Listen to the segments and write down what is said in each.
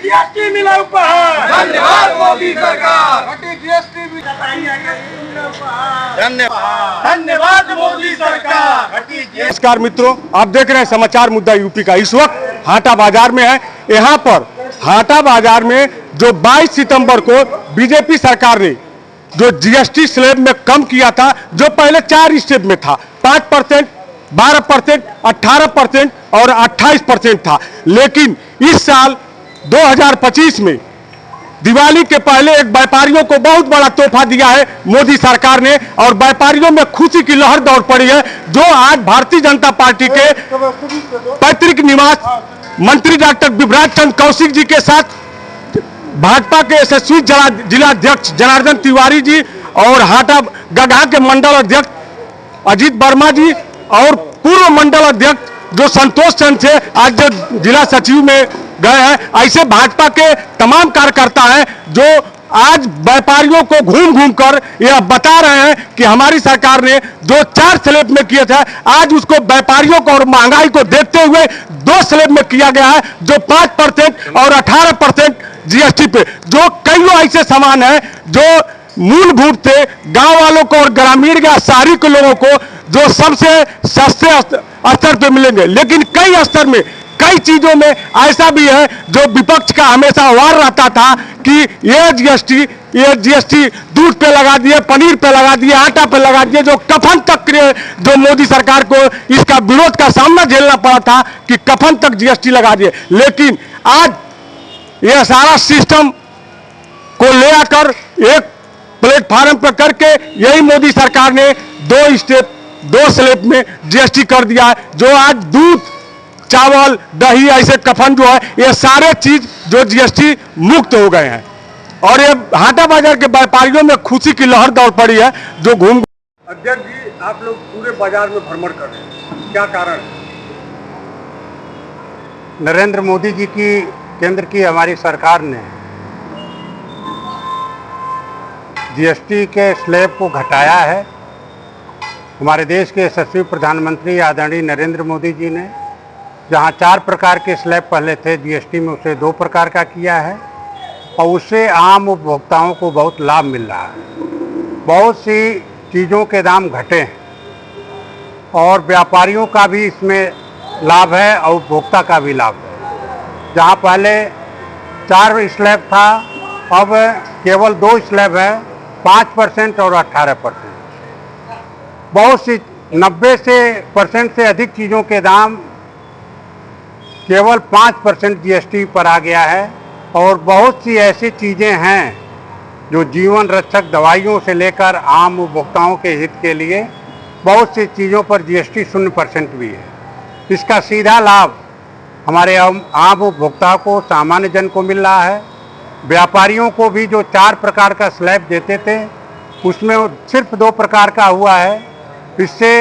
GST मिला उपहार। धन्यवाद मोदी सरकार। जीएसटी भी धन्यवाद मोदी सरकार। नमस्कार मित्रों, आप देख रहे हैं समाचार मुद्दा यूपी का। इस वक्त हाटा बाजार में है। यहाँ पर हाटा बाजार में जो 22 सितंबर को बीजेपी सरकार ने जो जीएसटी स्लैब में कम किया था, जो पहले 4 स्टेप में था, 5%, 12%, 18% और 28% था, लेकिन इस साल 2025 में दिवाली के पहले एक व्यापारियों को बहुत बड़ा तोहफा दिया है मोदी सरकार ने, और व्यापारियों में खुशी की लहर दौड़ पड़ी है। जो आज भारतीय जनता पार्टी के पैतृक निवास मंत्री डॉक्टर विभ्राज चंद्र कौशिक जी के साथ भाजपा के यशस्वी जिलाध्यक्ष जनार्दन तिवारी जी और हाटा गगहा के मंडल अध्यक्ष अजीत वर्मा जी और पूर्व मंडल अध्यक्ष जो संतोष चंद थे, आज जो जिला सचिव में गए हैं। ऐसे भाजपा के तमाम कार्यकर्ता हैं जो आज व्यापारियों को घूम घूम कर यह बता रहे हैं कि हमारी सरकार ने जो 4 स्लैब में किया था, आज उसको व्यापारियों को और महंगाई को देखते हुए 2 स्लैब में किया गया है, जो 5% और 18% जीएसटी पे, जो कई ऐसे सामान हैं जो मूलभूत थे गांव वालों को और ग्रामीण या शहरी के लोगों को, जो सबसे सस्ते स्तर पे मिलेंगे। लेकिन कई स्तर में, कई चीजों में ऐसा भी है जो विपक्ष का हमेशा वार रहता था कि ये जीएसटी दूध पे लगा दिए, पनीर पे लगा दिए, आटा पे लगा दिए, जो कफन तक जो मोदी सरकार को इसका विरोध का सामना झेलना पड़ा था कि कफन तक जीएसटी लगा दिए। लेकिन आज यह सारा सिस्टम को ले आकर एक प्लेटफार्म पर करके यही मोदी सरकार ने 2 स्लैब में जीएसटी कर दिया है, जो आज दूध, चावल, दही, ऐसे कफन जो है, ये सारे चीज जो जीएसटी मुक्त हो गए हैं। और ये हाटा बाजार के व्यापारियों में खुशी की लहर दौड़ पड़ी है जो घूम। अध्यक्ष जी, आप लोग पूरे बाजार में भ्रमण कर रहे हैं, क्या कारण? नरेंद्र मोदी जी की, केंद्र की हमारी सरकार ने जीएसटी के स्लैब को घटाया है। हमारे देश के यशस्वी प्रधानमंत्री आदरणीय नरेंद्र मोदी जी ने जहां 4 प्रकार के स्लैब पहले थे जीएसटी में, उसे 2 प्रकार का किया है और उससे आम उपभोक्ताओं को बहुत लाभ मिल रहा है। बहुत सी चीज़ों के दाम घटे हैं और व्यापारियों का भी इसमें लाभ है और उपभोक्ता का भी लाभ है। जहां पहले 4 स्लैब था, अब केवल 2 स्लैब है, 5% और 18%। बहुत सी 90% से अधिक चीज़ों के दाम केवल 5% जीएसटी पर आ गया है। और बहुत सी ऐसी चीज़ें हैं जो जीवन रक्षक दवाइयों से लेकर आम उपभोक्ताओं के हित के लिए बहुत सी चीज़ों पर जीएसटी 0% भी है। इसका सीधा लाभ हमारे आम उपभोक्ता को, सामान्य जन को मिल रहा है। व्यापारियों को भी जो 4 प्रकार का स्लैब देते थे, उसमें सिर्फ 2 प्रकार का हुआ है। इससे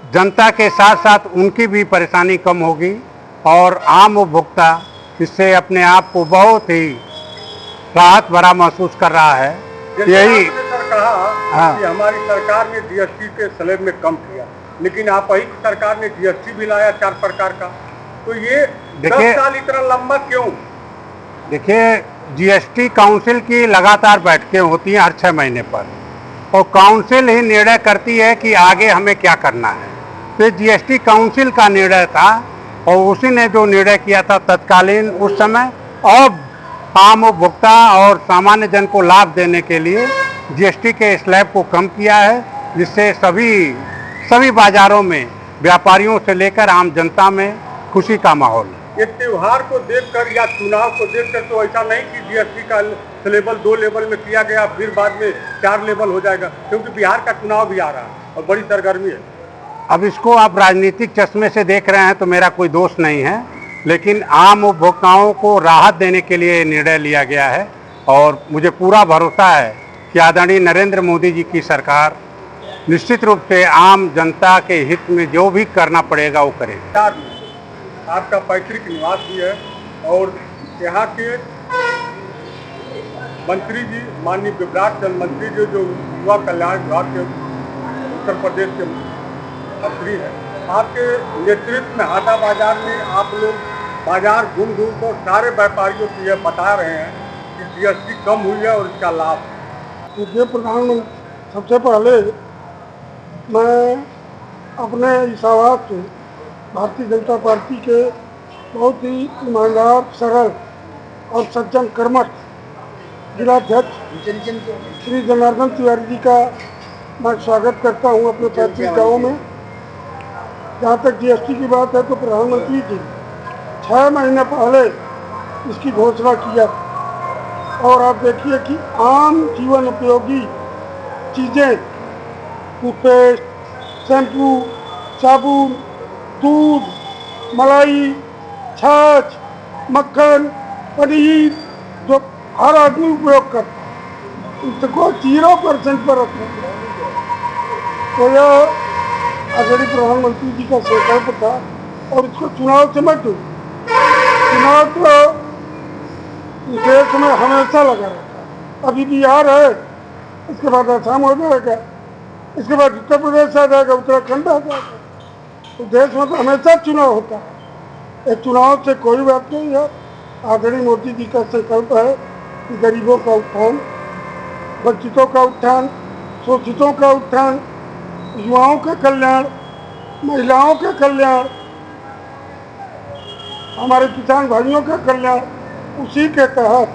जनता के साथ साथ उनकी भी परेशानी कम होगी और आम उपभोक्ता इससे अपने आप को बहुत ही राहत भरा महसूस कर रहा है। यही सर कहा कि हमारी सरकार ने जीएसटी के स्लैब में कम किया, लेकिन आप ही सरकार ने जीएसटी भी लाया 4 प्रकार का, तो ये 10 साल इतना लंबा क्यों? देखिए, जीएसटी काउंसिल की लगातार बैठकें होती हैं हर 6 महीने पर, और काउंसिल ही निर्णय करती है कि आगे हमें क्या करना है। तो जीएसटी काउंसिल का निर्णय था और उसी ने जो निर्णय किया था तत्कालीन उस समय, और आम उपभोक्ता और सामान्य जन को लाभ देने के लिए जीएसटी के स्लैब को कम किया है, जिससे सभी बाजारों में व्यापारियों से लेकर आम जनता में खुशी का माहौल है। ये त्योहार को देखकर या चुनाव को देखकर तो ऐसा नहीं कि जीएसटी का लेवल 2 लेवल में किया गया, फिर बाद में 4 लेवल हो जाएगा, क्योंकि बिहार का चुनाव भी आ रहा है और बड़ी सरगर्मी है। अब इसको आप राजनीतिक चश्मे से देख रहे हैं तो मेरा कोई दोष नहीं है, लेकिन आम उपभोक्ताओं को राहत देने के लिए निर्णय लिया गया है। और मुझे पूरा भरोसा है कि आदरणीय नरेंद्र मोदी जी की सरकार निश्चित रूप से आम जनता के हित में जो भी करना पड़ेगा वो करेगी। आपका पैतृक निवास भी है और यहाँ के मंत्री जी माननीय विभ्राज चंद्र मंत्री जी जो युवा कल्याण विभाग के उत्तर प्रदेश के मंत्री हैं, आपके नेतृत्व में हाटा बाजार में आप लोग बाजार घूम घूम कर सारे व्यापारियों को ये बता रहे हैं कि जीएसटी कम हुई है और इसका लाभ है। देखिए प्रधानमंत्री, सबसे पहले मैं अपने हिसाब से भारतीय जनता पार्टी के बहुत ही ईमानदार, सरल और सज्जन कर्मठ जिलाध्यक्ष श्री जनार्दन तिवारी जी का मैं स्वागत करता हूं अपने पैतृक गाँव में। जहां तक जीएसटी की बात है तो प्रधानमंत्री जी 6 महीने पहले इसकी घोषणा किया और आप देखिए कि आम जीवन उपयोगी चीज़ें, टूथपेस्ट, शैम्पू, साबुन, दूध, मलाई, छाछ, मक्खन, पनीर जो हर आदमी उपयोग करता है उसको 0% पर रखा। तो यह आदरणीय प्रधानमंत्री जी का संकल्प था और इसको चुनाव से मत दो। चुनाव तो इस देश में हमेशा लगा रहता है। अभी बिहार है, इसके बाद असम हो जाएगा, इसके बाद उत्तर प्रदेश आ जाएगा, उत्तराखंड आ जाएगा। तो देश में तो हमेशा चुनाव होता है। ये चुनाव से कोई बात नहीं है। आदरणीय मोदी जी का संकल्प है कि गरीबों का उत्थान, वंचितों का उत्थान, शोषितों का उत्थान, युवाओं का कल्याण, महिलाओं का कल्याण, हमारे किसान भाइयों का कल्याण, उसी के तहत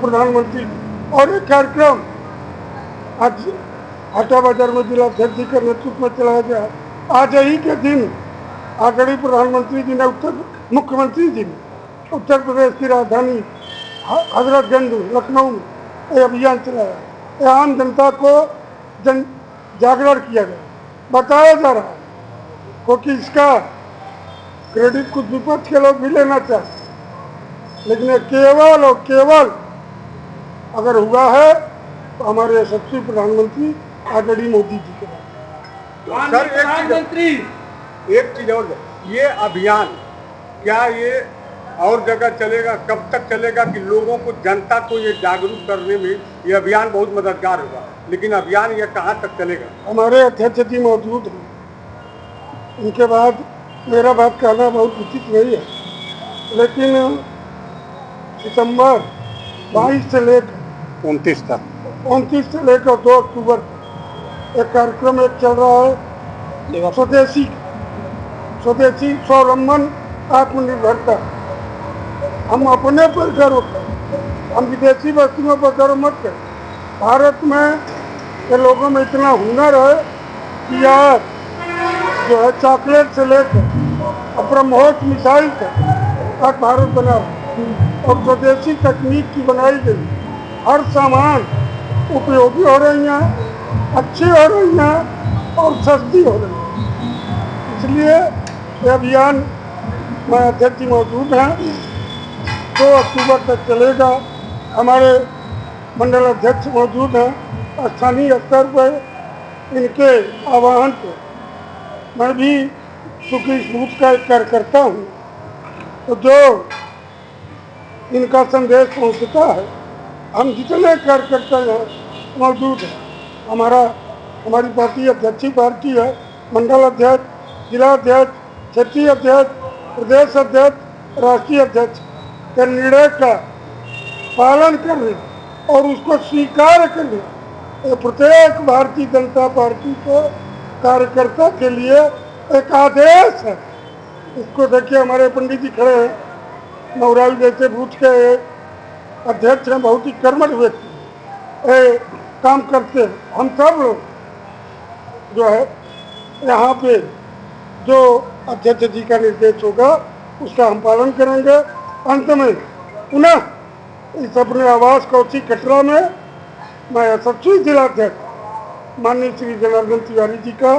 प्रधानमंत्री और एक कार्यक्रम आज हाटा बाजार में जिलाध्यक्ष जी के नेतृत्व में चलाया गया। आज ही के दिन आदरणीय प्रधानमंत्री जी ने मुख्यमंत्री जी ने उत्तर प्रदेश की राजधानी हजरतगंज लखनऊ में ये अभियान चलाया। ये आम जनता को जागरण किया गया, बताया जा रहा है, क्योंकि इसका क्रेडिट कुछ विपक्ष के लोग भी लेना चाहते, लेकिन ये केवल और केवल अगर हुआ है तो हमारे यशस्वी प्रधानमंत्री आदरणीय मोदी जी के। सर एक चीज और, ये अभियान क्या ये और जगह चलेगा, कब तक चलेगा कि लोगों को, जनता को ये जागरूक करने में ये अभियान बहुत मददगार होगा, लेकिन अभियान ये कहाँ तक चलेगा? हमारे अध्यक्ष जी मौजूद हैं, उनके बाद मेरा बात कहना बहुत उचित नहीं है, लेकिन सितंबर 22 से लेकर 29 तक 29 से लेकर 2 अक्टूबर एक कार्यक्रम एक चल रहा है, स्वदेशी स्वावलंबन आत्मनिर्भरता। हम अपने पर गर्व करें, हम विदेशी वस्तुओं पर गर्व मत करें। भारत में के लोगों में इतना हुनर है कि यार जो है चॉकलेट से लेकर ब्रह्मोस मिसाइल तक आज भारत बना और स्वदेशी तकनीक की बनाई गई हर सामान उपयोगी हो रही हैं, अच्छी हो रही हैं और सस्ती हो रही है। इसलिए ये अभियान में अध्यक्ष जी मौजूद हैं, 2 अक्टूबर तक चलेगा। हमारे मंडल अध्यक्ष मौजूद हैं। स्थानीय स्तर पर इनके आह्वान पर मैं भी चूँकि इस बूथ का एक कार्यकर्ता हूँ, तो जो इनका संदेश पहुँचता है, हम जितने कार्यकर्ता यहाँ मौजूद हैं, हमारी पार्टी अध्यक्षी पार्टी है, मंडल अध्यक्ष, जिला अध्यक्ष, क्षेत्रीय अध्यक्ष, प्रदेश अध्यक्ष, राष्ट्रीय अध्यक्ष के निर्णय का पालन करने और उसको स्वीकार करने प्रत्येक भारतीय जनता पार्टी को कार्यकर्ता के लिए एक आदेश है। इसको देखिए, हमारे पंडित जी खड़े हैं, नौराई जैसे बूथ के अध्यक्ष हैं, बहुत ही कर्मठ व्यक्ति काम करते हैं। हम सब लोग जो है यहाँ पे जो अध्यक्ष जी का निर्देश होगा उसका हम पालन करेंगे। अंत में पुनः इस अपने आवास कौची कटरा में मैं यशस्वी जिलाध्यक्ष माननीय श्री जनार्दन तिवारी जी का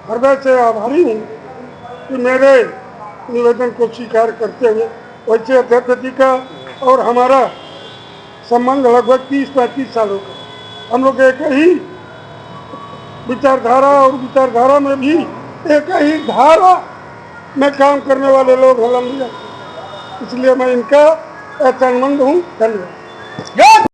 हृदय से आभारी हूँ कि मेरे निवेदन को स्वीकार करते हुए। वैसे अध्यक्ष जी का और हमारा संबंध लगभग 30-35 सालों का, हम लोग एक ही विचारधारा और विचारधारा में भी एक ही धारा में काम करने वाले लोग हैं, इसलिए मैं इनका संबंध हूँ। धन्यवाद।